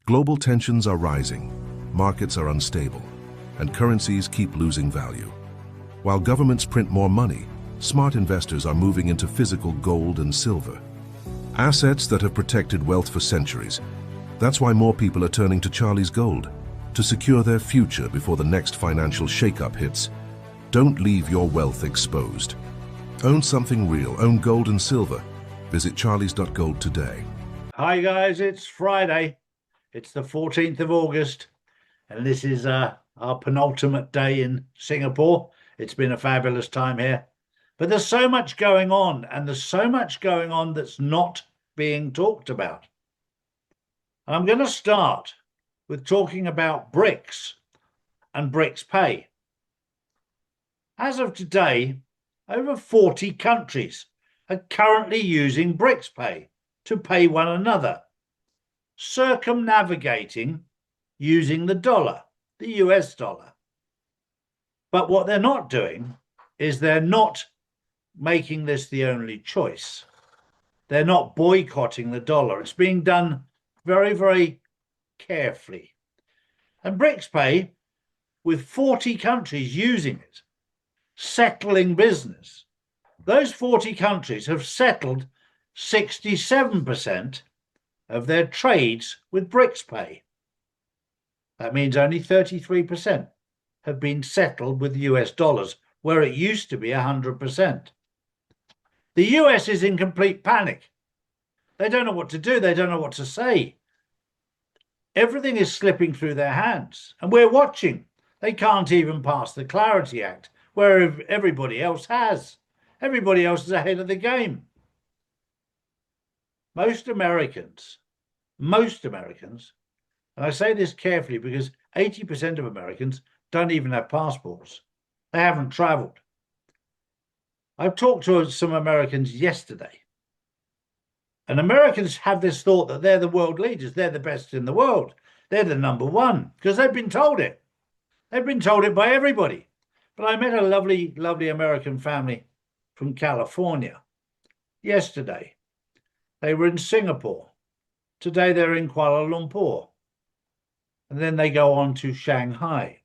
Global tensions are rising, markets are unstable, and currencies keep losing value. While governments print more money, smart investors are moving into physical gold and silver. Assets that have protected wealth for centuries. That's why more people are turning to Charlie's Gold to secure their future before the next financial shakeup hits. Don't leave your wealth exposed. Own something real. Own gold and silver. Visit charlies.gold today. Hi guys, it's Friday. It's the 14th of August, and this is our penultimate day in Singapore. It's been a fabulous time here. But there's so much going on, and there's so much going on that's not being talked about. I'm going to start with talking about BRICS and BRICS Pay. As of today, over 40 countries are currently using BRICS Pay to pay one another, circumnavigating using the dollar, the US dollar. But what they're not doing is they're not making this the only choice. They're not boycotting the dollar. It's being done very, very carefully. And BRICS Pay, with 40 countries using it, settling business, those 40 countries have settled 67% of their trades with BRICS Pay. That means only 33% have been settled with US dollars, where it used to be 100%. The US is in complete panic. They don't know what to do. They don't know what to say. Everything is slipping through their hands, and we're watching. They can't even pass the Clarity Act, where everybody else has. Everybody else is ahead of the game. Most Americans, and I say this carefully because 80% of Americans don't even have passports. They haven't traveled. I've talked to some Americans yesterday, and Americans have this thought that they're the world leaders. They're the best in the world. They're the number one because they've been told it. They've been told it by everybody. But I met a lovely, lovely American family from California yesterday. They were in Singapore. Today they're in Kuala Lumpur. And then they go on to Shanghai.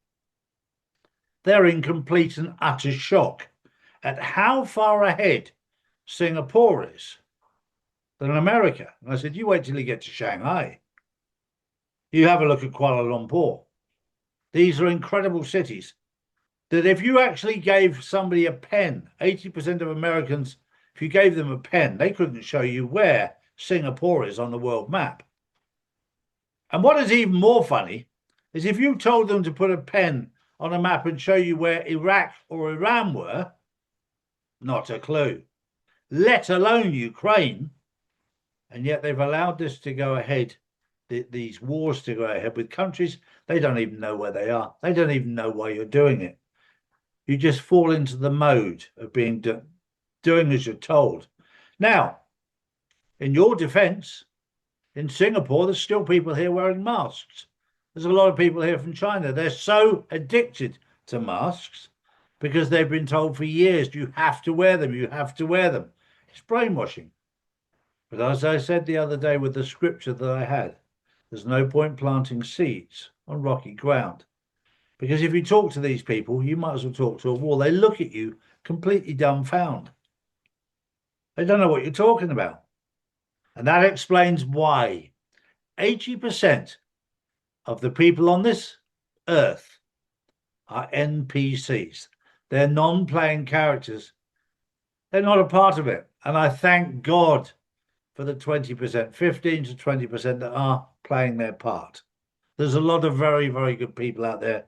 They're in complete and utter shock at how far ahead Singapore is than America. And I said, you wait till you get to Shanghai. You have a look at Kuala Lumpur. These are incredible cities that if you actually gave somebody a pen, 80% of Americans, if you gave them a pen, they couldn't show you where Singapore is on the world map. And what is even more funny is if you told them to put a pen on a map and show you where Iraq or Iran were, not a clue, let alone Ukraine. And yet they've allowed this to go ahead, these wars to go ahead with countries. They don't even know where they are. They don't even know why you're doing it. You just fall into the mode of being doing as you're told. Now, in your defense, in Singapore, there's still people here wearing masks. There's a lot of people here from China. They're so addicted to masks because they've been told for years, you have to wear them, you have to wear them. It's brainwashing. But as I said the other day with the scripture that I had, there's no point planting seeds on rocky ground. Because if you talk to these people, you might as well talk to a wall. They look at you completely dumbfounded. They don't know what you're talking about. And that explains why 80% of the people on this earth are NPCs. They're non-playing characters. They're not a part of it. And I thank God for the 20%, 15 to 20% that are playing their part. There's a lot of very, very good people out there.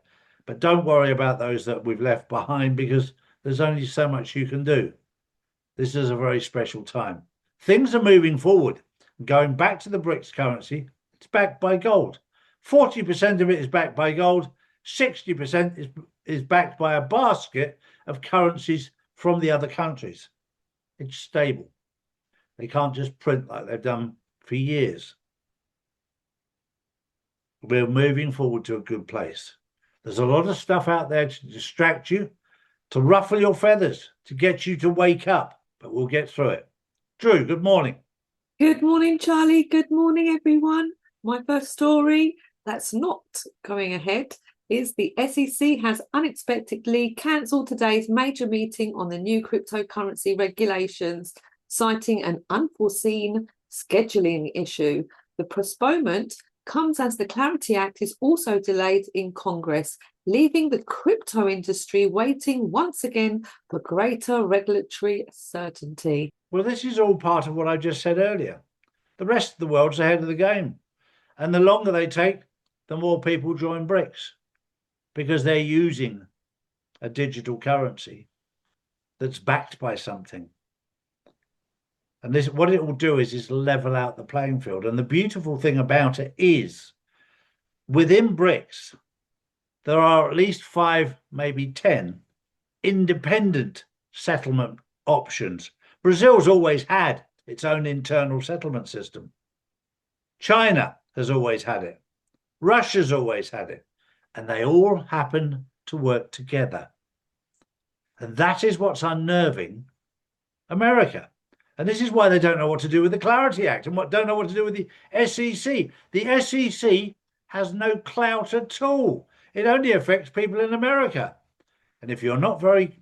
But don't worry about those that we've left behind because there's only so much you can do. This is a very special time. Things are moving forward. Going back to the BRICS currency, it's backed by gold. 40% of it is backed by gold. 60% is backed by a basket of currencies from the other countries. It's stable. They can't just print like they've done for years. We're moving forward to a good place. There's a lot of stuff out there to distract you, to ruffle your feathers, to get you to wake up, but we'll get through it. Drew, good morning. Good morning, Charlie. Good morning, everyone. My first story that's not going ahead is the SEC has unexpectedly cancelled today's major meeting on the new cryptocurrency regulations, citing an unforeseen scheduling issue. The postponement comes as the Clarity Act is also delayed in Congress, leaving the crypto industry waiting once again for greater regulatory certainty. Well, this is all part of what I just said earlier. The rest of the world's ahead of the game. And the longer they take, the more people join BRICS, because they're using a digital currency that's backed by something. And this, what it will do is level out the playing field. And the beautiful thing about it is, within BRICS, there are at least 5, maybe 10 independent settlement options. Brazil's always had its own internal settlement system. China has always had it. Russia's always had it. And they all happen to work together. And that is what's unnerving America. And this is why they don't know what to do with the Clarity Act and don't know what to do with the SEC. The SEC has no clout at all. It only affects people in America. And if you're not very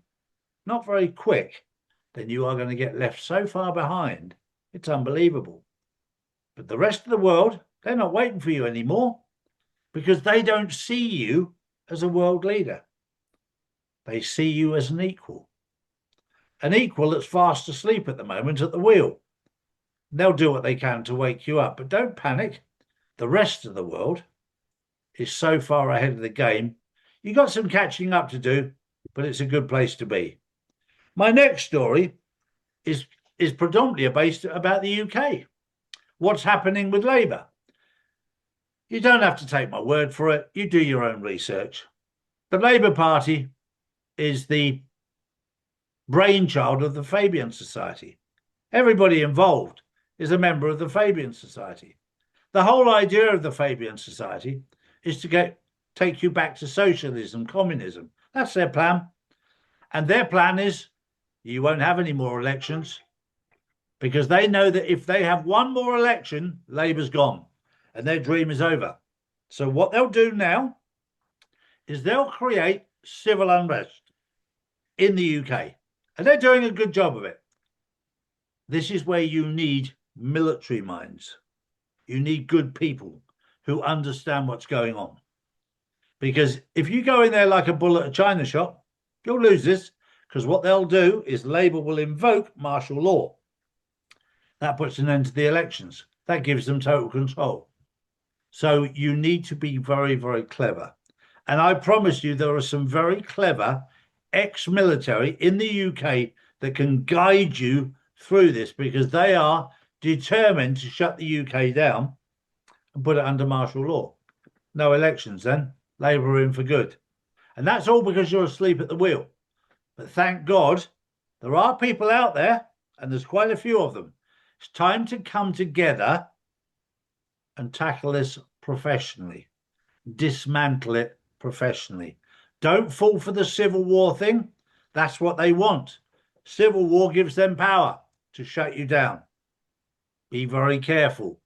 quick, then you are going to get left so far behind. It's unbelievable. But the rest of the world, they're not waiting for you anymore, because they don't see you as a world leader. They see you as an equal that's fast asleep at the moment at the wheel. They'll do what they can to wake you up, but don't panic. The rest of the world is so far ahead of the game. You got some catching up to do, but it's a good place to be. My next story is predominantly based about the UK. What's happening with Labour? You don't have to take my word for it. You do your own research. The Labour Party is the brainchild of the Fabian Society. Everybody involved is a member of the Fabian Society. The whole idea of the Fabian Society is to take you back to socialism, communism. That's their plan. And their plan is you won't have any more elections, because they know that if they have one more election, Labour's gone and their dream is over. So what they'll do now is they'll create civil unrest in the UK. And they're doing a good job of it. This is where you need military minds. You need good people who understand what's going on. Because if you go in there like a bull at a china shop, you'll lose this, because what they'll do is Labour will invoke martial law. That puts an end to the elections. That gives them total control. So you need to be very, very clever. And I promise you, there are some very clever ex-military in the UK that can guide you through this, because they are determined to shut the UK down and put it under martial law. No elections then. Labour are in for good. And that's all because you're asleep at the wheel. But thank God there are people out there, and there's quite a few of them. It's time to come together and tackle this professionally. Dismantle it professionally. Don't fall for the civil war thing. That's what they want. Civil war gives them power to shut you down. Be very careful.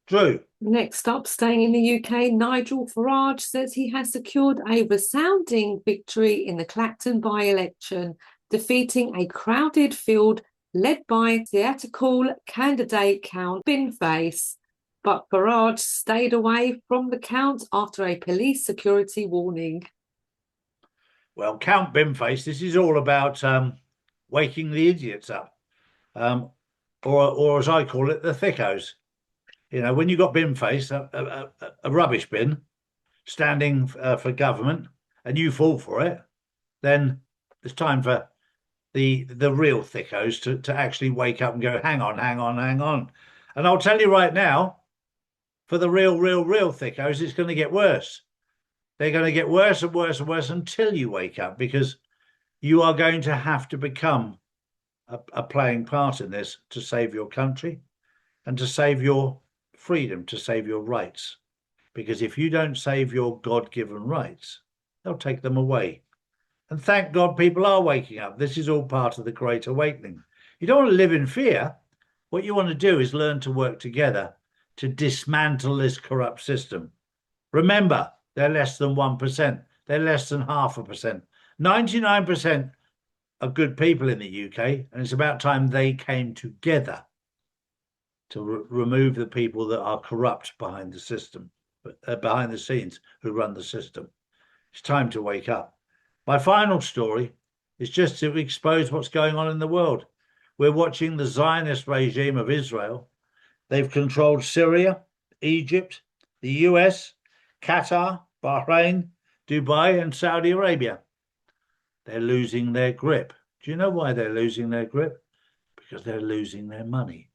Drew. Next up, staying in the UK, Nigel Farage says he has secured a resounding victory in the Clacton by-election, defeating a crowded field led by theatrical candidate Count Binface. But Farage stayed away from the count after a police security warning. Well, Count Binface, this is all about waking the idiots up, or as I call it, the thickos. You know, when you've got Binface, a rubbish bin, standing for government, and you fall for it, then it's time for the real thickos to actually wake up and go, hang on. And I'll tell you right now, for the real thickos, it's going to get worse. They're going to get worse and worse and worse until you wake up, because you are going to have to become a playing part in this to save your country and to save your freedom, to save your rights. Because if you don't save your God-given rights, they'll take them away. And thank God people are waking up. This is all part of the Great Awakening. You don't want to live in fear. What you want to do is learn to work together to dismantle this corrupt system. Remember, they're less than 1%. They're less than 0.5%. 99% are good people in the UK, and it's about time they came together to remove the people that are corrupt behind the system, behind the scenes, who run the system. It's time to wake up. My final story is just to expose what's going on in the world. We're watching the Zionist regime of Israel. They've controlled Syria, Egypt, the US, Qatar, Bahrain, Dubai, and Saudi Arabia. They're losing their grip. Do you know why they're losing their grip? Because they're losing their money.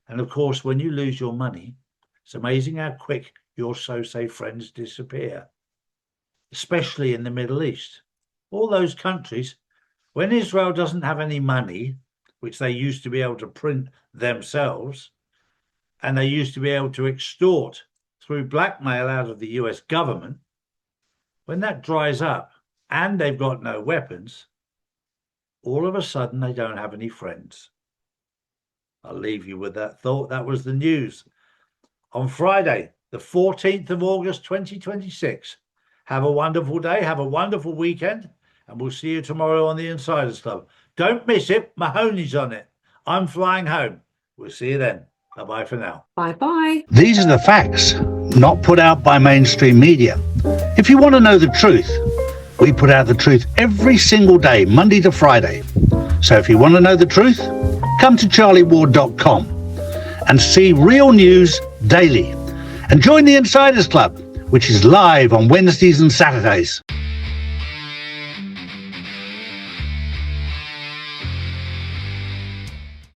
And of course, when you lose your money, it's amazing how quick your so-say friends disappear, especially in the Middle East. All those countries, when Israel doesn't have any money, which they used to be able to print themselves, and they used to be able to extort through blackmail out of the US government, when that dries up and they've got no weapons, all of a sudden they don't have any friends. I'll leave you with that thought. That was the news on Friday, the 14th of August, 2026. Have a wonderful day. Have a wonderful weekend. And we'll see you tomorrow on the Insiders Club. Don't miss it. Mahoney's on it. I'm flying home. We'll see you then. Bye-bye for now. Bye-bye. These are the facts, not put out by mainstream media. If you want to know the truth, we put out the truth every single day, Monday to Friday. So if you want to know the truth, come to charlieward.com and see real news daily. And join the Insiders Club, which is live on Wednesdays and Saturdays.